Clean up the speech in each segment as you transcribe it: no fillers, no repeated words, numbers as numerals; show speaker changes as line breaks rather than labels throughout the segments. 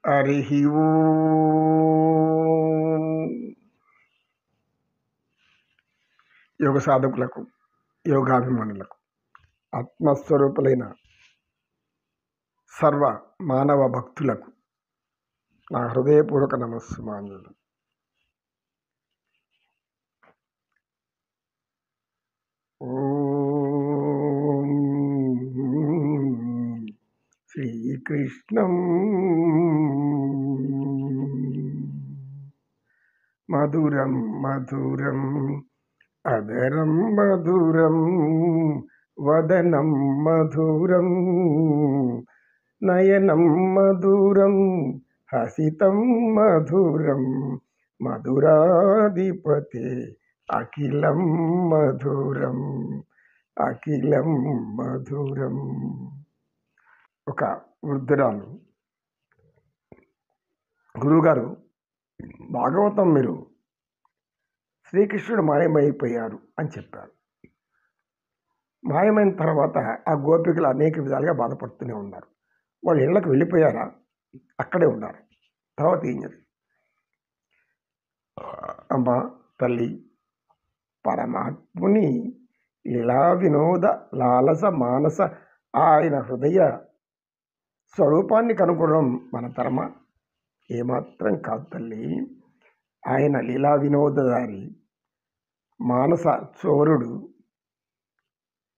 హరి ఓం. యోగ సాధకులకు, యోగాభిమానులకు, ఆత్మస్వరూపులైన సర్వ మానవ భక్తులకు నా హృదయపూర్వక నమస్సుమాంజలు. ఓం శ్రీకృష్ణం మధురం మధురం అదరం మధురం వదనం మధురం నయనం మధురం హసితం మధురం మధురాధిపతే అఖిలం మధురం అఖిలం మధురం. ఒక వృద్ధురాలు, గురువుగారు, భాగవతం మీరు శ్రీకృష్ణుడు మాయమైపోయారు అని చెప్పారు. మాయమైన తర్వాత ఆ గోపికలు అనేక విధాలుగా బాధపడుతూనే ఉన్నారు. వాళ్ళు ఇళ్లకు వెళ్ళిపోయారా? అక్కడే ఉన్నారు. తర్వాత ఏం జరిగింది? అమ్మ తల్లి, పరమాత్ముని లీలా వినోద లాలస మానస ఆయన హృదయ స్వరూపాన్ని కనుగొనడం మన తరమా? ఏమాత్రం కాదు తల్లి. ఆయన లీలా వినోదదారి, మానస చోరుడు.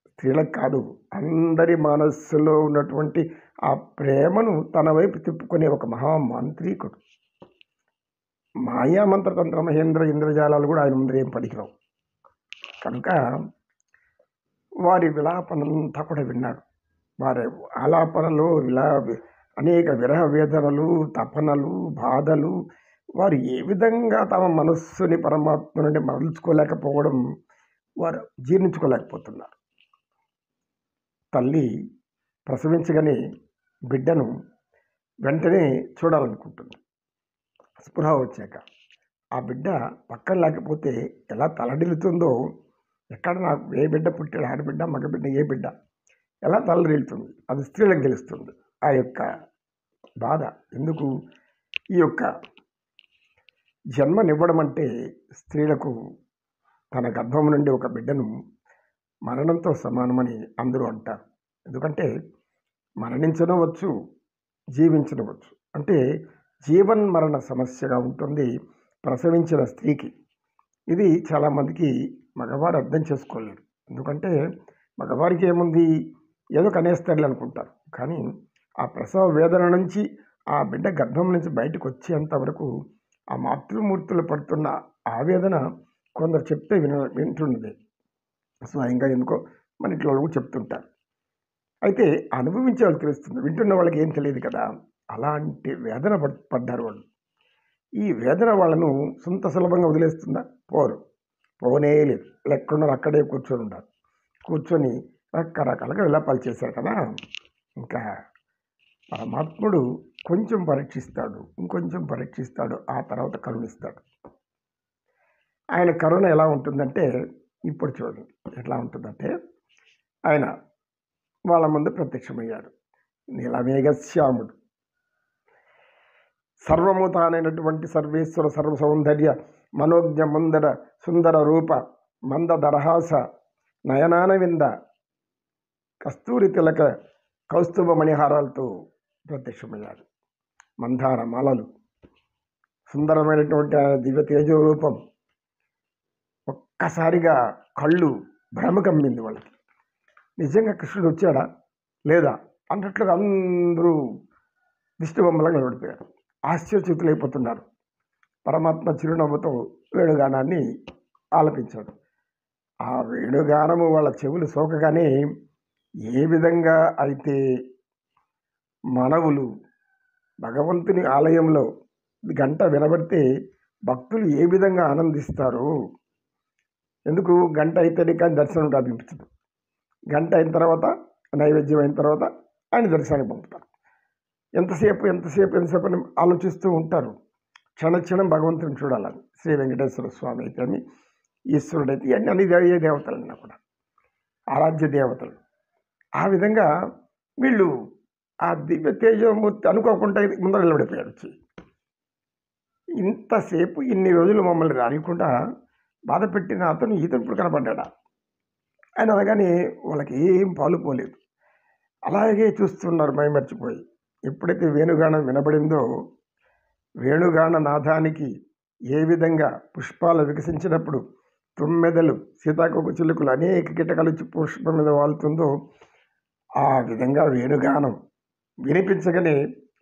స్త్రీలకు కాదు, అందరి మనస్సులో ఉన్నటువంటి ఆ ప్రేమను తన వైపు తిప్పుకునే ఒక మహామాంత్రికుడు. మాయామంత్రతంత్ర మహేంద్ర ఇంద్రజాలాలు కూడా ఆయన ముందర ఏం పనికిరావు. కనుక వారి విలాపనంతా కూడా విన్నాడు. వారి ఆలాపనలో అనేక విరహ వేదనలు, తపనలు, బాధలు, వారు ఏ విధంగా తమ మనస్సుని పరమాత్మ నుండి మరల్చుకోలేకపోవడం వారు జీర్ణించుకోలేకపోతున్నారు. తల్లి ప్రసవించగానే బిడ్డను వెంటనే చూడాలనుకుంటుంది. స్పృహ వచ్చాక ఆ బిడ్డ పక్కన లేకపోతే ఎలా తలడిల్లుతుందో, ఎక్కడ నాకు ఏ బిడ్డ పుట్టాడు, ఆడబిడ్డ మగబిడ్డ ఏ బిడ్డ ఎలా తలడిల్లుతుంది, అది స్త్రీలకు తెలుస్తుంది. ఆ యొక్క బాధ ఎందుకు? ఈ యొక్క జన్మనివ్వడం అంటే స్త్రీలకు తన గర్భం నుండి ఒక బిడ్డను మరణంతో సమానమని అందరూ అంటారు. ఎందుకంటే మరణించనవచ్చు, జీవించనవచ్చు. అంటే జీవన్ మరణ సమస్యగా ఉంటుంది ప్రసవించిన స్త్రీకి. ఇది చాలామందికి మగవారు అర్థం చేసుకోలేరు. ఎందుకంటే మగవారికి ఏముంది, ఏదో కనేస్తారులే అనుకుంటారు. కానీ ఆ ప్రసవ వేదన నుంచి ఆ బిడ్డ గర్భం నుంచి బయటకు వచ్చేంత వరకు ఆ మాతృమూర్తులు పడుతున్న ఆవేదన కొందరు చెప్తే వింటున్నది స్వయంగా. ఎందుకో మన ఇంట్లో వాళ్ళు చెప్తుంటారు. అయితే అనుభవించే వాళ్ళు తెలుస్తుంది, వింటున్న వాళ్ళకి ఏం తెలియదు కదా. అలాంటి వేదన పడ్డారు వాళ్ళు. ఈ వేదన వాళ్ళను సొంత సులభంగా వదిలేస్తుందా? పోనే లేదు. ఎక్కడున్నారు అక్కడే కూర్చొని ఉన్నారు. కూర్చొని రకరకాలుగా విలాపాలు చేశారు కదా. ఇంకా పరమాత్ముడు కొంచెం పరీక్షిస్తాడు, ఇంకొంచెం పరీక్షిస్తాడు, ఆ తర్వాత కరుణిస్తాడు. ఆయన కరుణ ఎలా ఉంటుందంటే, ఇప్పుడు చూడండి ఎట్లా ఉంటుందంటే, ఆయన వాళ్ళ ముందు ప్రత్యక్షమయ్యాడు. నీలమేఘశ్యాముడు, సర్వము తానైనటువంటి సర్వేశ్వర సర్వ సౌందర్య మనోజ్ఞ మందర సుందర రూప మంద దరహాస నయనాన వింద కస్తూరి తిలక కౌస్తుభ మణిహారాలతో ప్రత్యక్షమయ్యాడు. మందార మాలలు, సుందరమైనటువంటి దివ్య తేజో రూపం. ఒక్కసారిగా కళ్ళు భ్రమ కమ్మింది వాళ్ళకి. నిజంగా కృష్ణుడు వచ్చాడా లేదా అన్నట్లుగా అందరూ దిష్టిబొమ్మలుగా నిలబడిపోయారు. ఆశ్చర్యచకితులైపోతున్నారు. పరమాత్మ చిరునవ్వుతో వేణుగానాన్ని ఆలపించాడు. ఆ వేణుగానము వాళ్ళ చెవులు సోకగానే ఏ విధంగా అయితే మనవులు భగవంతుని ఆలయంలో గంట వినబడితే భక్తులు ఏ విధంగా ఆనందిస్తారు. ఎందుకు? గంట అయితేనే కానీ దర్శనం ప్రారంభించదు. గంట అయిన తర్వాత, నైవేద్యం అయిన తర్వాత ఆయన దర్శనానికి పంపుతారు. ఎంతసేపు అని ఆలోచిస్తూ ఉంటారు. క్షణక్షణం భగవంతుని చూడాలని. శ్రీ వెంకటేశ్వర స్వామి అయితే అని, ఈశ్వరుడైతే అన్ని దేవతలన్నా కూడా ఆరాధ్య దేవతలు. ఆ విధంగా వీళ్ళు ఆ దివ్య తేజోమూర్తి అనుకోకుండా ముందర నిలబడిపోయాడు వచ్చి. ఇంతసేపు ఇన్ని రోజులు మమ్మల్ని రానికుండా బాధ పెట్టిన అతను ఇప్పుడు కనపడ్డా ఆయన అనగానే వాళ్ళకి ఏం పాలు పోలేదు. అలాగే చూస్తున్నారు మైమర్చిపోయి. ఎప్పుడైతే వేణుగానం వినబడిందో, వేణుగాన నాదానికి ఏ విధంగా పుష్పాలు వికసించినప్పుడు తుమ్మెదలు సీతాకోక చిలుకలు అనేక కీటకాలు వచ్చి పుష్పం మీద వాళ్తుందో ఆ విధంగా వేణుగానం వినిపించగానే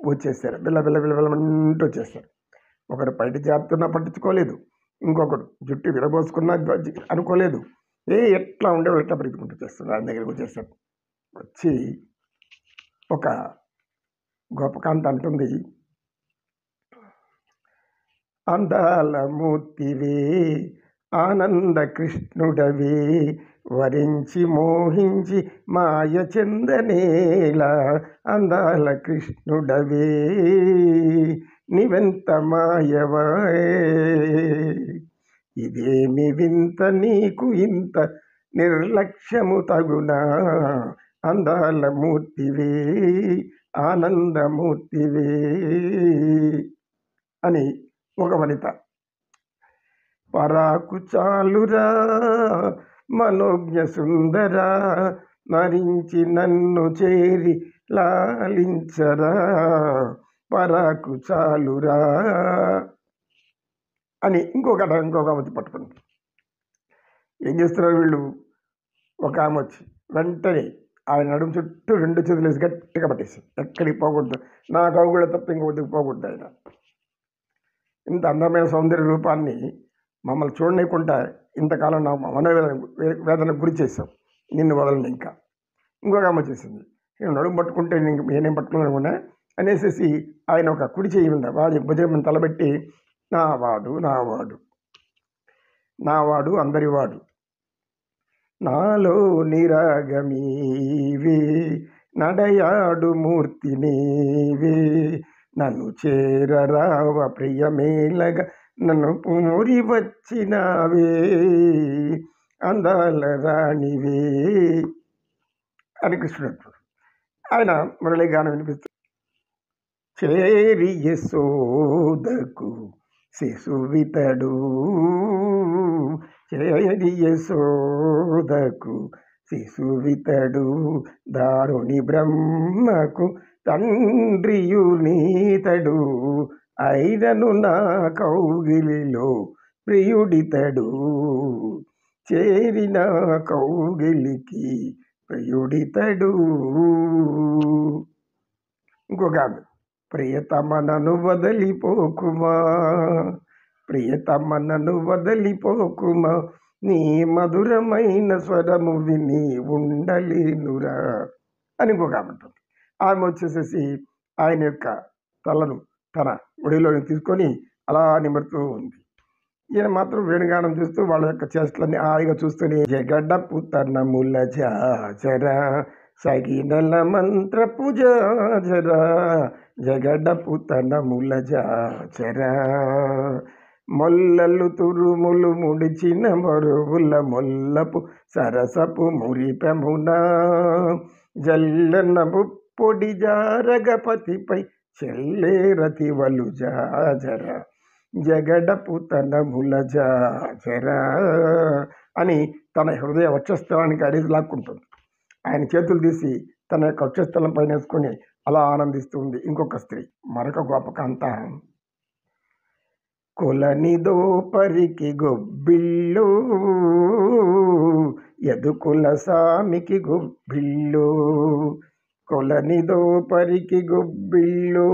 వచ్చేసారు. బిల్ల బిల్ల బిల్ల బిల్లమంటూ వచ్చేస్తారు. ఒకరు బయట జారుతున్నా పట్టించుకోలేదు, ఇంకొకరు జుట్టు విరబోసుకున్నా అనుకోలేదు. ఎట్లా ఉండేవాళ్ళు ఎట్లా బ్రతుకుంటూ చేస్తున్నారు. ఆయన దగ్గరికి వచ్చేసారు. వచ్చి ఒక గోపకాంత అంటుంది, అందాల మూర్తివే ఆనంద కృష్ణుడవే వరించి మోహించి మాయ చెందనేలా అందాల కృష్ణుడవే నివెంత మాయవాయే ఇదేమి వింత నీకు ఇంత నిర్లక్ష్యము తగునా అందాల మూర్తివే ఆనందమూర్తివే అని ఒక వనిత. పరాకు చాలురా మనోజ్ఞ సుందరా మరించి నన్ను చేరి లాలించరా పరాకు చాలురా అని ఇంకొక ఆమె పట్టుకుంది. ఏం చేస్తున్నారు వీళ్ళు? ఒక ఆమె వచ్చి వెంటనే ఆయన నడుము చుట్టూ 2 చేతులు వేసి గట్టిగా పట్టేసి, ఎక్కడికి పోకూడదు, నా కౌగుళ్ళ తప్ప ఇంకొకటికి పోకూడదు. ఆయన ఇంత అందమైన సౌందర్య రూపాన్ని మమ్మల్ని చూడలేకుండా ఇంతకాలం నా మనోవేదనకు గురి చేసాం, నిన్ను వదలని. ఇంకొక ఆమె చేసింది, నేను నడుము పట్టుకుంటే నేనేం పట్టుకున్నానుకున్నా అనేసి ఆయన ఒక కుడి చేయి మీద వాడి భుజం తలబెట్టి నావాడు నావాడు నావాడు అందరివాడు నాలో నిరాగమీవే నడయాడు మూర్తి నీవే నన్ను చేరరావ ప్రియమేలగా నన్ను పూరి వచ్చినావే అందాల రాణివే అని కృష్ణుడు. ఆయన మురళీగానం వినిపిస్తూ, చేరి యశోదకు శిశువితడు చేరి యశోదకు శిశువితడు దారుణి బ్రహ్మకు తండ్రియు నీతడు అయినను నా కౌగిలిలో ప్రియుడితడు చేరిన కౌగిలికి ప్రియుడితడు. ఇంకొక ఆమె, ప్రియతమనను వదలిపోకుమా ప్రియతమనను వదలిపోకుమా నీ మధురమైన స్వరము విని ఉండలేనురా అని ఇంకొక ఆమె ఉంటుంది. ఆమె వచ్చేసేసి ఆయన యొక్క తలను తన ఒడిలోని తీసుకొని అలా నిమరుతూ ఉంది. ఈయన మాత్రం వేణుగానం చూస్తూ వాళ్ళ యొక్క చేష్టలన్నీ హాయిగా చూస్తూనే జగడపు తనముల జాజరా సగినల మంత్ర పూజాజరా జగడపు తనముల జాజరా మొల్లలు తురుములు ముడిచిన మరువుల మొల్లపు సరసపు మురిపెమునా జల్లన పొడి జారగపతిపై చెల్లేరతివలు జాజరా జగడపు తనముల జాజరా అని తన హృదయ వక్షస్థలానికి అడిగి లాక్కుంటుంది. ఆయన చేతులు తీసి తన యొక్క వక్షస్థలం పైన వేసుకొని అలా ఆనందిస్తుంది. ఇంకొక స్త్రీ, మరొక గోపకాంత, కొలనిదో పరికి గొబ్బిల్లు ఎదుకుల సామికి గొబ్బిల్లు కొలనిదో పరికి గొబ్బిల్లు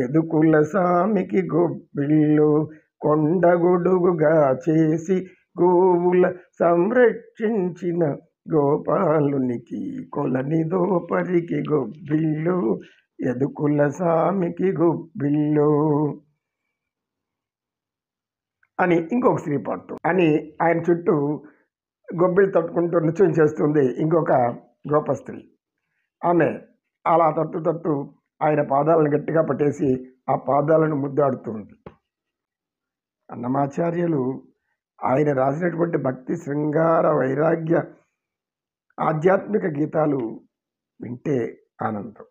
ఎదుకుల సామికి గొబ్బిల్లు కొండగొడుగుగా చేసి గోవుల సంరక్షించిన గోపాలునికి కొలనిదో పరికి గొబ్బిల్లు ఎదుకుల సామికి గొబ్బిల్లు అని ఇంకొక స్త్రీ పాడుతూ అని ఆయన చుట్టూ గొబ్బిళ్ళు తట్టుకుంటూ నృత్యం చేస్తుంది ఇంకొక గోప స్త్రీ. ఆమె అలా తట్టు ఆయన పాదాలను గట్టిగా పట్టేసి ఆ పాదాలను ముద్దాడుతుంది. అన్నమాచార్యులు ఆయన రాసినటువంటి భక్తి శృంగార వైరాగ్య ఆధ్యాత్మిక గీతాలు వింటే ఆనందం.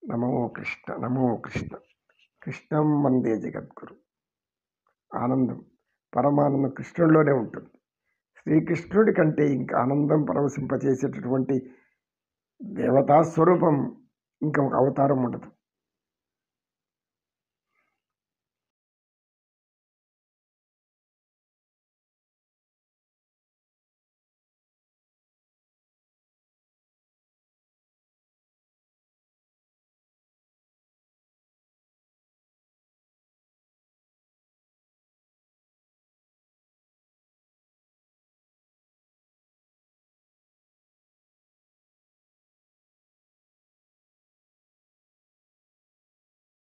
నమో కృష్ణ, నమో కృష్ణ. కృష్ణం వందే జగద్గురు. ఆనందం, పరమానందం కృష్ణుడిలోనే ఉంటుంది. శ్రీకృష్ణుడి కంటే ఇంకా ఆనందం పరవశింపచేసేటటువంటి దేవతా స్వరూపం ఇంకొక అవతారం ఉండదు.